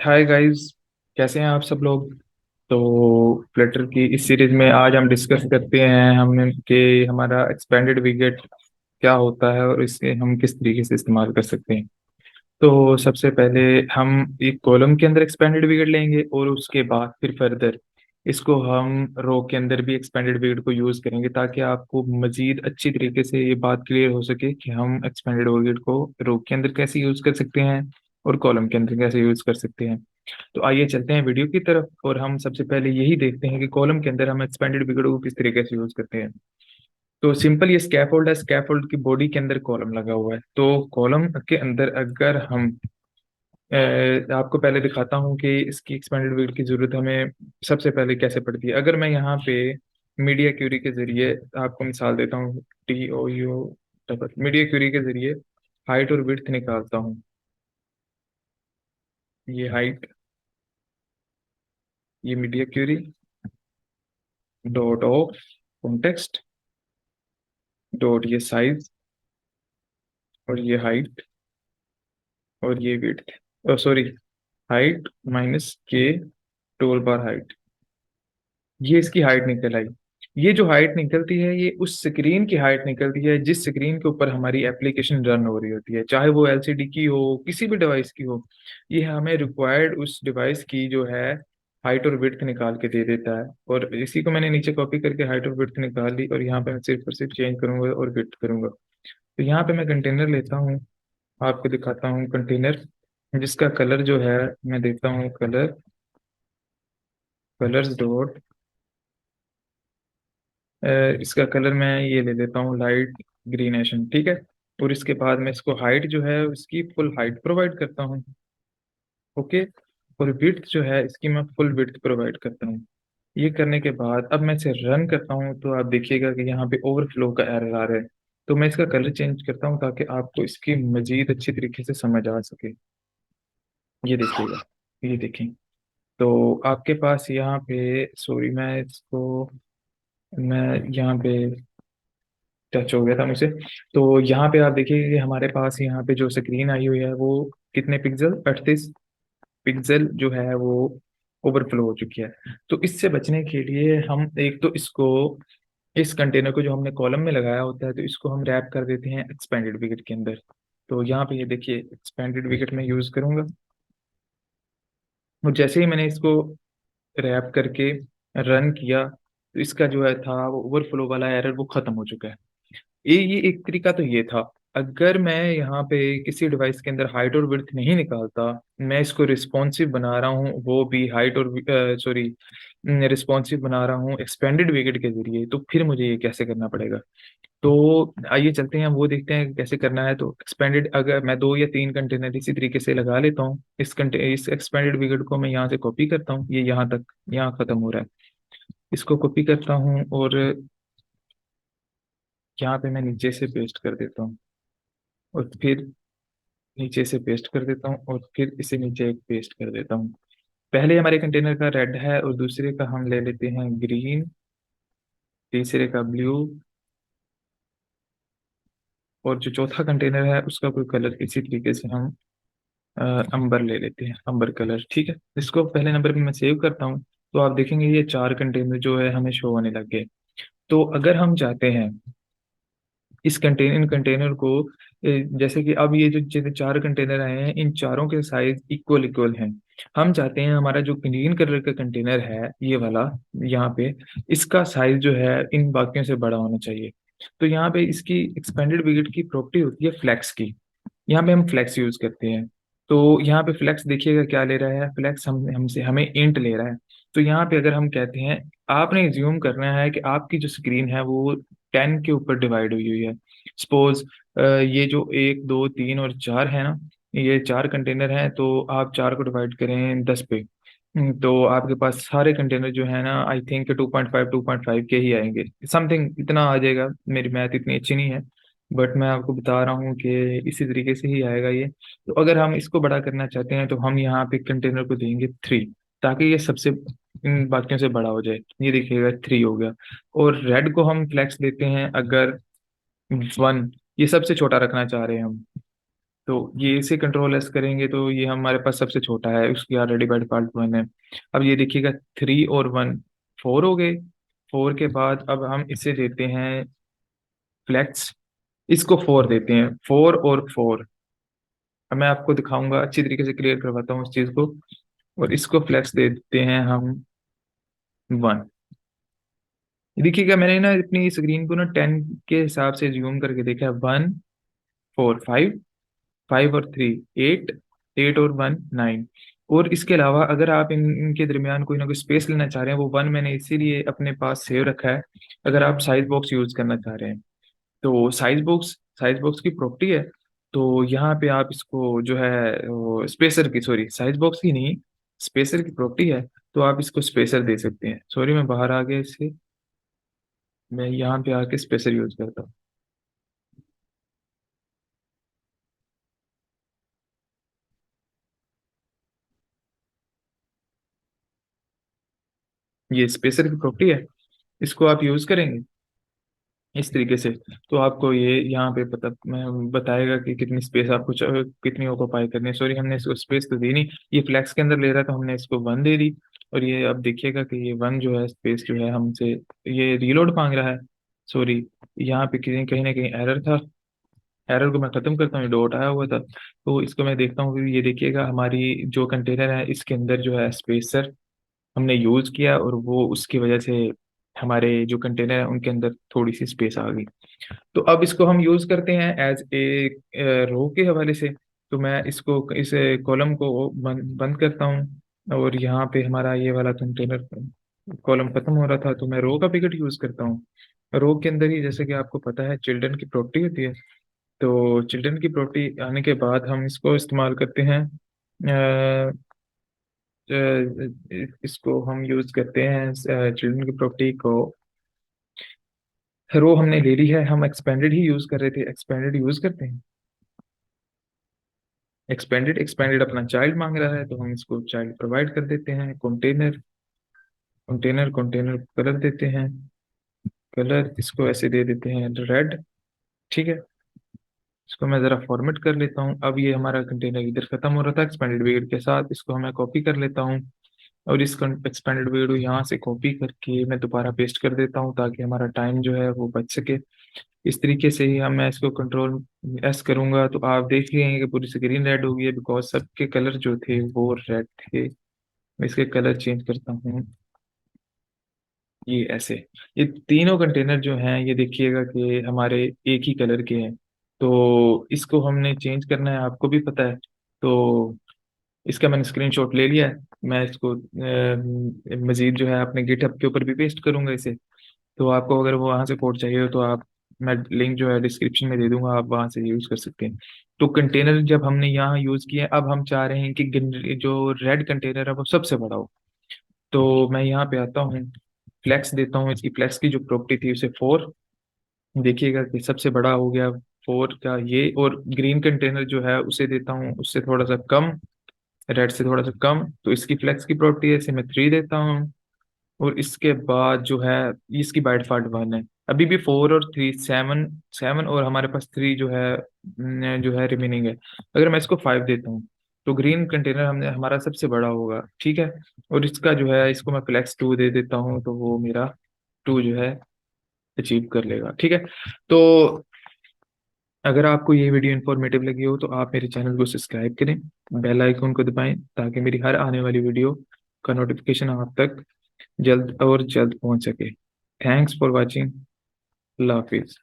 Hi guys. कैसे हैं आप सब लोग। तो फ्लटर की इस सीरीज में आज हम डिस्कस करते हैं हम कि हमारा एक्सपेंडेड विकेट क्या होता है और इसे हम किस तरीके से इस्तेमाल कर सकते हैं। तो सबसे पहले हम एक कॉलम के अंदर एक्सपेंडेड विकेट लेंगे और उसके बाद फिर फर्दर इसको हम रो के अंदर भी एक्सपेंडेड विकेट को यूज़ करेंगे ताकि आपको मजीद अच्छी तरीके से ये बात क्लियर हो सके कि हम एक्सपेंडेड विकेट को रो के अंदर कैसे यूज़ कर सकते हैं और कॉलम के अंदर कैसे यूज़ कर सकते हैं। तो आइए चलते हैं वीडियो की तरफ और हम सबसे पहले यही देखते हैं कि कॉलम के अंदर हम एक्सपेंडेड विकेट को किस तरीके से यूज़ करते हैं। तो सिंपल ये स्कैफोल्ड है, स्कैफोल्ड की बॉडी के अंदर कॉलम लगा हुआ है। तो कॉलम के अंदर अगर हम आपको पहले दिखाता हूँ कि इसकी एक्सपेंडेड विकेट की जरूरत हमें सबसे पहले कैसे पड़ती है। अगर मैं यहाँ पे मीडिया क्यूरी के जरिए आपको मिसाल देता हूँ, TOU डबल मीडिया क्यूरी के जरिए हाइट और विड्थ निकालता हूँ। ये हाइट, ये media query dot of context dot ये साइज और ये हाइट और ये विड्थ, सॉरी, हाइट माइनस के टोल बार हाइट। ये इसकी हाइट निकल आई। ये जो हाइट निकलती है ये उस स्क्रीन की हाइट निकलती है जिस स्क्रीन के ऊपर हमारी एप्लीकेशन रन हो रही होती है, चाहे वो LCD की हो किसी भी डिवाइस की हो। ये हमें रिक्वायर्ड उस डिवाइस की जो है हाइट और विड्थ निकाल के दे देता है। और इसी को मैंने नीचे कॉपी करके हाइट और विड्थ निकाल ली और यहाँ पे मैं सिर्फ और सिर्फ चेंज करूंगा और विड्थ करूंगा। तो यहाँ पे मैं कंटेनर लेता हूँ, आपको दिखाता हूँ कंटेनर जिसका कलर जो है, मैं देता हूँ कलर, कलर्स डॉट, इसका कलर मैं ये ले लेता हूँ लाइट ग्रीनेशन, ठीक है। और इसके बाद मैं इसको हाइट जो है उसकी फुल हाइट प्रोवाइड करता हूँ। ओके। और विड्थ जो है इसकी मैं फुल विड्थ प्रोवाइड करता हूँ। ये करने के बाद अब मैं इसे रन करता हूँ तो आप देखिएगा कि यहाँ पे ओवरफ्लो का एरर आ रहा है। तो मैं इसका कलर चेंज करता हूँ ताकि आपको इसकी मजीद अच्छी तरीके से समझ आ सके। ये देखिएगा, ये देखें। तो आपके पास यहाँ पे, सॉरी मैं इसको, मैं यहाँ पे टच हो गया था मुझसे। तो यहाँ पे आप देखिए कि हमारे पास यहाँ पे जो स्क्रीन आई हुई है वो कितने पिक्सल, 38 पिक्सल जो है वो ओवरफ्लो हो चुकी है। तो इससे बचने के लिए हम एक तो इसको, इस कंटेनर को जो हमने कॉलम में लगाया होता है तो इसको हम रैप कर देते हैं एक्सपेंडेड विकेट के अंदर। तो यहाँ पे ये देखिए एक्सपेंडेड विकेट में यूज करूंगा और जैसे ही मैंने इसको रैप करके रन किया तो इसका जो है था वो ओवरफ्लो वाला एरर वो खत्म हो चुका है। ये एक तरीका तो ये था। अगर मैं यहाँ पे किसी डिवाइस के अंदर हाइट और विड्थ नहीं निकालता, मैं इसको रिस्पॉन्सिव बना रहा हूँ, वो भी हाइट और, सॉरी, रिस्पॉन्सिव बना रहा हूँ एक्सपेंडेड विकेट के जरिए, तो फिर मुझे ये कैसे करना पड़ेगा। तो आइए चलते हैं वो देखते हैं कैसे करना है। तो एक्सपेंडेड, अगर मैं 2 या 3 कंटेनर इसी तरीके से लगा लेता हूँ, इस एक्सपेंडेड विकेट को मैं यहाँ से कॉपी करता हूँ, ये यहाँ तक, यहाँ खत्म हो रहा है। इसको कॉपी करता हूँ और यहाँ पे मैं नीचे से पेस्ट कर देता हूँ और फिर नीचे से पेस्ट कर देता हूँ और फिर इसे नीचे एक पेस्ट कर देता हूँ। पहले हमारे कंटेनर का रेड है और दूसरे का हम ले लेते हैं ग्रीन, तीसरे का ब्लू और जो चौथा कंटेनर है उसका कोई कलर इसी तरीके से हम अंबर ले लेते हैं, अंबर कलर, ठीक है। इसको पहले नंबर पे मैं सेव करता हूँ। तो आप देखेंगे ये 4 कंटेनर जो है हमें शो होने लग गए। तो अगर हम चाहते हैं इस कंटेनर, इन कंटेनर को, जैसे कि अब ये जो जैसे 4 कंटेनर आए हैं इन चारों के साइज इक्वल इक्वल हैं। हम चाहते हैं हमारा जो ग्रीन कलर का कंटेनर है ये वाला, यहाँ पे इसका साइज जो है इन बाकियों से बड़ा होना चाहिए। तो यहाँ पे इसकी एक्सपेंडेड विकेट की प्रॉपर्टी होती है फ्लेक्स की। यहाँ पे हम फ्लेक्स यूज करते हैं। तो यहाँ पे फ्लेक्स देखिएगा क्या ले रहा है, फ्लेक्स हम हमसे हमें इंट ले रहा है। तो यहाँ पे अगर हम कहते हैं, आपने ज्यूम करना है कि आपकी जो स्क्रीन है वो 10 के ऊपर डिवाइड हुई हुई है। सपोज ये जो 1, 2, 3 और 4 है ना, ये 4 कंटेनर हैं तो आप 4 को डिवाइड करें 10 पे। तो आपके पास सारे कंटेनर जो है ना, आई थिंक 2.5 के ही आएंगे, समथिंग इतना आ जाएगा। मेरी मैथ इतनी अच्छी नहीं है बट मैं आपको बता रहा हूँ कि इसी तरीके से ही आएगा ये। तो अगर हम इसको बड़ा करना चाहते हैं तो हम यहाँ पे कंटेनर को देंगे 3 ताकि ये सबसे इन बाकियों से बड़ा हो जाए। ये देखिएगा 3 हो गया। और रेड को हम फ्लेक्स देते हैं अगर 1, ये सबसे छोटा रखना चाह रहे हैं हम। तो ये इसे कंट्रोल एस करेंगे तो ये हमारे पास सबसे छोटा है, उसकी ऑलरेडी बाई डिफॉल्ट 1 है। अब ये देखिएगा 3 और 1 4 हो गए। 4 के बाद अब हम इसे देते हैं फ्लेक्स, इसको 4 देते हैं, 4 और 4। अब मैं आपको दिखाऊंगा, अच्छी तरीके से क्लियर करवाता हूँ उस चीज को। और इसको फ्लेक्स दे देते हैं हम 1। देखिएगा मैंने ना अपनी स्क्रीन को ना 10 के हिसाब से जूम करके देखा है। 1 4 5, 5 और 3 8, 8 और 1 9। और इसके अलावा अगर आप इनके दरमियान कोई ना कोई स्पेस लेना चाह रहे हैं, वो 1 मैंने इसीलिए अपने पास सेव रखा है। अगर आप साइज बॉक्स यूज करना चाह रहे हैं तो साइज बॉक्स की प्रॉपर्टी है। तो यहाँ पे आप इसको जो है वो स्पेसर की, सॉरी साइज बॉक्स की नहीं, स्पेसर की प्रॉपर्टी है। तो आप इसको स्पेसर दे सकते हैं। सॉरी मैं बाहर आ गया इससे, मैं यहाँ पे आके स्पेसर यूज करता हूँ। ये स्पेसर की प्रॉपर्टी है, इसको आप यूज करेंगे इस तरीके से। तो आपको ये यहाँ पे पता मैं बताएगा कि कितनी स्पेस आपको कितनी ऑक्यूपाई करनी है। सॉरी हमने इसको स्पेस तो दी नहीं, ये फ्लैक्स के अंदर ले रहा है तो हमने इसको 1 दे दी। और ये अब देखिएगा कि ये 1 जो है स्पेस जो है हमसे ये रीलोड मांग रहा है। सॉरी, यहाँ पे कहीं कहीं ना कहीं एरर था। एरर को मैं खत्म करता हूँ, ये डॉट आया हुआ था तो इसको मैं देखता हूँ कि ये देखिएगा हमारी जो कंटेनर है इसके अंदर जो है स्पेसर हमने यूज किया, और वो उसकी वजह से हमारे जो कंटेनर है उनके अंदर थोड़ी सी स्पेस आ गई। तो अब इसको हम यूज करते हैं एज ए रो के हवाले से। तो मैं इसको इस कॉलम को बंद करता हूँ, और यहाँ पे हमारा ये वाला कंटेनर कॉलम खत्म हो रहा था तो मैं रो का पिकेट यूज करता हूँ। रो के अंदर ही जैसे कि आपको पता है चिल्ड्रन की प्रॉपर्टी होती है। तो चिल्ड्रन की प्रॉपर्टी आने के बाद हम इसको इस्तेमाल करते हैं। इसको हम यूज करते हैं चिल्ड्रन की प्रॉपर्टी को। रो हमने ले ली है, हम एक्सपेंडेड ही यूज कर रहे थे, एक्सपेंडेड यूज करते हैं। एक्सपेंडेड एक्सपेंडेड अपना चाइल्ड मांग रहा है तो हम इसको चाइल्ड प्रोवाइड कर देते हैं। कंटेनर कंटेनर कंटेनर कलर देते हैं, कलर इसको ऐसे दे देते हैं रेड। ठीक है, इसको मैं जरा फॉर्मेट कर लेता हूँ। अब ये हमारा कंटेनर इधर खत्म हो रहा था एक्सपेंडेड वेट के साथ, इसको मैं कॉपी कर लेता हूँ। और इस एक्सपेंडेड वेट यहाँ से कॉपी करके मैं दोबारा पेस्ट कर देता हूँ ताकि हमारा टाइम जो है वो बच सके। इस तरीके से ही हम मैं इसको कंट्रोल एस करूंगा तो आप देख लेंगे कि पूरी स्क्रीन रेड हो गई है, बिकॉज सबके कलर जो थे वो रेड थे। मैं इसके कलर चेंज करता हूँ, ये ऐसे। ये तीनों कंटेनर जो हैं ये देखिएगा कि हमारे एक ही कलर के हैं। तो इसको हमने चेंज करना है, आपको भी पता है। तो इसका मैंने स्क्रीनशॉट ले लिया है। मैं इसको मजीद जो है अपने गिटहब के ऊपर भी पेस्ट करूंगा इसे। तो आपको अगर वो वहाँ से कोड चाहिए हो तो आप, मैं लिंक जो है डिस्क्रिप्शन में दे दूंगा, आप वहाँ से यूज कर सकते हैं। तो कंटेनर जब हमने यहाँ यूज किया, अब हम चाह रहे हैं कि जो रेड कंटेनर है वो सबसे बड़ा हो। तो मैं यहाँ पे आता हूँ, फ्लेक्स देता हूँ, इसकी फ्लेक्स की जो प्रॉपर्टी थी उसे 4। देखिएगा कि सबसे बड़ा हो गया 4 का ये। और ग्रीन कंटेनर जो है उसे देता हूँ उससे थोड़ा सा कम, रेड से थोड़ा सा कम, तो इसकी फ्लेक्स की प्रॉपर्टी है, इसे मैं 3 देता हूँ। और इसके बाद जो है इसकी बाय डिफॉल्ट 1 है। अभी भी 4 और 3 7, 7 और हमारे पास 3 जो है रिमेनिंग है। अगर मैं इसको 5 देता हूँ तो ग्रीन कंटेनर हमने हमारा सबसे बड़ा होगा। ठीक है, और इसका जो है इसको मैं फ्लेक्स 2 दे देता हूँ तो वो मेरा 2 जो है अचीव कर लेगा। ठीक है, तो अगर आपको ये वीडियो इन्फॉर्मेटिव लगी हो तो आप मेरे चैनल को सब्सक्राइब करें, बेल आइकन को दबाएं ताकि मेरी हर आने वाली वीडियो का नोटिफिकेशन आप तक जल्द और जल्द पहुंच सके। Thanks for watching. Allah Hafiz.